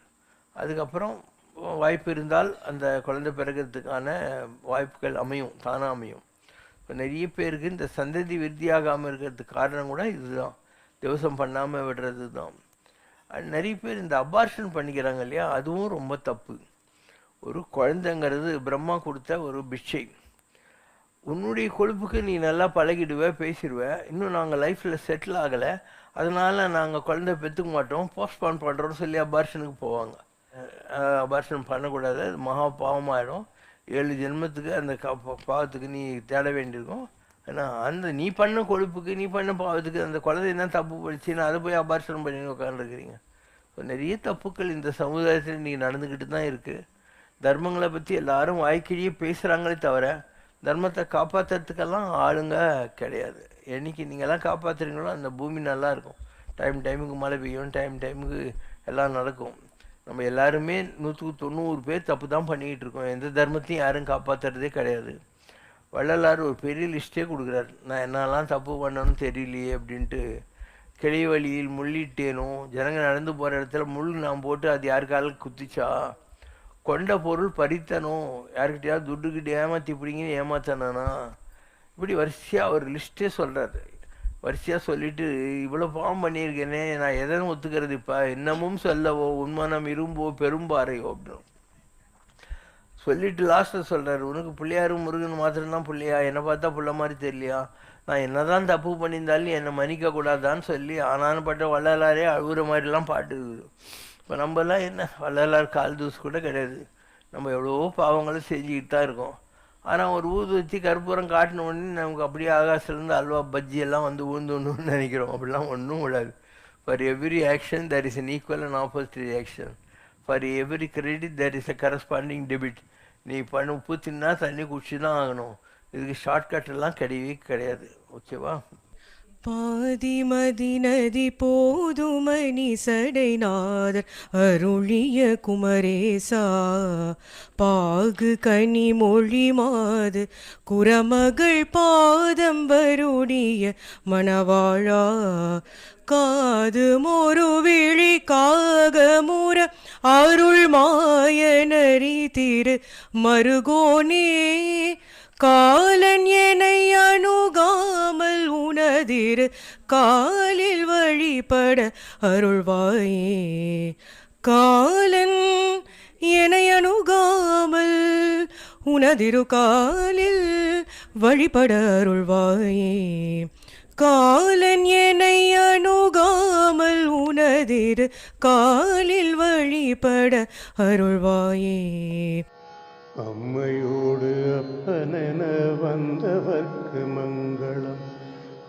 அதுக்கப்புறம் வாய்ப்பு இருந்தால் அந்த குழந்தை பிறக்கிறதுக்கான வாய்ப்புகள் அமையும், தானாக அமையும். இப்போ நிறைய பேருக்கு இந்த சந்ததி விருத்தியாகாமல் இருக்கிறதுக்கு காரணம் கூட இதுதான், திவசம் பண்ணாமல் விடுறது தான். நிறைய பேர் இந்த அபார்ஷன் பண்ணிக்கிறாங்க இல்லையா, அதுவும் ரொம்ப தப்பு. ஒரு குழந்தைங்கிறது பிரம்மா கொடுத்த ஒரு பிட்சை. உன்னுடைய கொழுப்புக்கு நீ நல்லா பழகிடுவ, பேசிடுவ, இன்னும் நாங்கள் லைஃப்பில் செட்டில் ஆகலை, அதனால் நாங்கள் குழந்தை பெற்றுக்க மாட்டோம், போஸ்ட்பான் பண்ணுறோன்னு சொல்லி அபார்ஷனுக்கு போவாங்க. அபார்ஷன் பண்ணக்கூடாது, அது மகா பாவமாயிடும். 7 ஜென்மத்துக்கு அந்த பாவத்துக்கு நீ தேட வேண்டியிருக்கும். ஆனால் அந்த நீ பண்ண கொழுப்புக்கு நீ பண்ண பாவத்துக்கு அந்த குழந்தை என்ன தப்பு படிச்சுன்னு அதை போய் அபார்ஷன் பண்ணி உட்காந்துருக்கிறீங்க. இப்போ நிறைய தப்புக்கள் இந்த சமுதாயத்தில் இன்றைக்கி நடந்துக்கிட்டு தான் இருக்குது. தர்மங்களை பற்றி எல்லாரும் வாய்க்கிழியே பேசுகிறாங்களே தவிர தர்மத்தை காப்பாற்றுறதுக்கெல்லாம் ஆளுங்க கிடையாது. என்றைக்கு நீங்கள்லாம் காப்பாற்றுறீங்களோ அந்த பூமி நல்லாயிருக்கும். டைமுக்கு மழை பெய்யும், டைமுக்கு எல்லாம் நடக்கும். நம்ம எல்லாருமே 190 பேர் தப்பு தான் பண்ணிக்கிட்டு இருக்கோம். எந்த தர்மத்தையும் யாரும் காப்பாற்றுறதே கிடையாது. வள்ளலார் ஒரு பெரிய லிஸ்ட்டே கொடுக்குறாரு, நான் என்னெல்லாம் தப்பு பண்ணணும்னு தெரியலையே அப்படின்ட்டு. கிளை வழியில் முள்ளிட்டேனும், ஜனங்க நடந்து போகிற இடத்துல முள் நான் போட்டு அது யாருக்கால குத்திச்சா, கொண்ட பொருள் பறித்தனும், யாருக்கிட்டையாவது துட்டுக்கிட்ட ஏமாற்றி பிடிங்கன்னு ஏமாத்தானா, இப்படி வரிசையாக ஒரு லிஸ்ட்டே சொல்கிறாரு. வரிசையாக சொல்லிவிட்டு இவ்வளோ பாவம் பண்ணியிருக்கேனே நான் எதன்னு ஒத்துக்கிறது, இப்போ இன்னமும் சொல்லவோ உண்மனம் இரும்போ பெரும்பாறையோ அப்படின்னு சொல்லிவிட்டு லாஸ்ட்டில் சொல்கிறார், உனக்கு பிள்ளையாரும் முருகன் மாத்திரம்தான் பிள்ளையா, என்னை பார்த்தா பிள்ளை மாதிரி தெரியலையா, நான் என்ன தான் தப்பு பண்ணியிருந்தாலும் என்னை மன்னிக்கக்கூடாதான்னு சொல்லி ஆனான்னு பட்ட வள்ளலாரே அழுகுற மாதிரிலாம் பாட்டு. இப்போ நம்மலாம் என்ன வள்ளலார் கால் தூசு கூட கிடையாது. நம்ம எவ்வளவோ பாவங்களும் செஞ்சுக்கிட்டு தான் இருக்கோம். ஆனால் ஒரு ஊது வச்சு கற்பூரம் காட்டின உடனே நமக்கு அப்படியே ஆகாசிலேருந்து அல்வா பஜ்ஜி எல்லாம் வந்து ஊந்துணுன்னு நினைக்கிறோம். அப்படிலாம் ஒன்றும் கூடாது. For every action there is an equal and opposite reaction. For every credit there is a corresponding debit. நீ உப்பு தின்னா தண்ணி குடிச்சு தான் ஆகணும். இதுக்கு ஷார்ட்கட் எல்லாம் கிடையவே கிடையாது. ஓகேவா? பாதிமதி நதி போதுமணி சடைநாதர் அருளிய குமரேசா, பாகு கனி மொழி மாது குரமகள் பாதம் வருடிய மணவாழா, காது மொரு விழி காகமுற அருள் மாயனரி திரு மருகோனே, காலன் எனை அணுகாமல் உனதிரு காலில் வழிபட அருள்வாயே, காலன் எனை அணுகாமல் உனதிரு காலில் வழிபட அருள்வாயே, காலன் எனை அணுகாமல் உனதிரு காலில் வழிபட அருள்வாயே. அம்மையோடு அப்பனென வந்தவர்க்கு மங்களம்,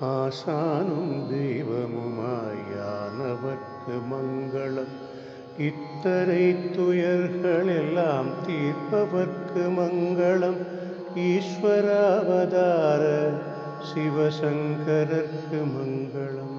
ஆசானும் தெய்வமுமாயானவர்க்கு மங்களம், இத்தனை துயர்களெல்லாம் தீர்ப்பவர்க்கு மங்களம், ஈஸ்வராவதார சிவசங்கரர்க்கு மங்களம்.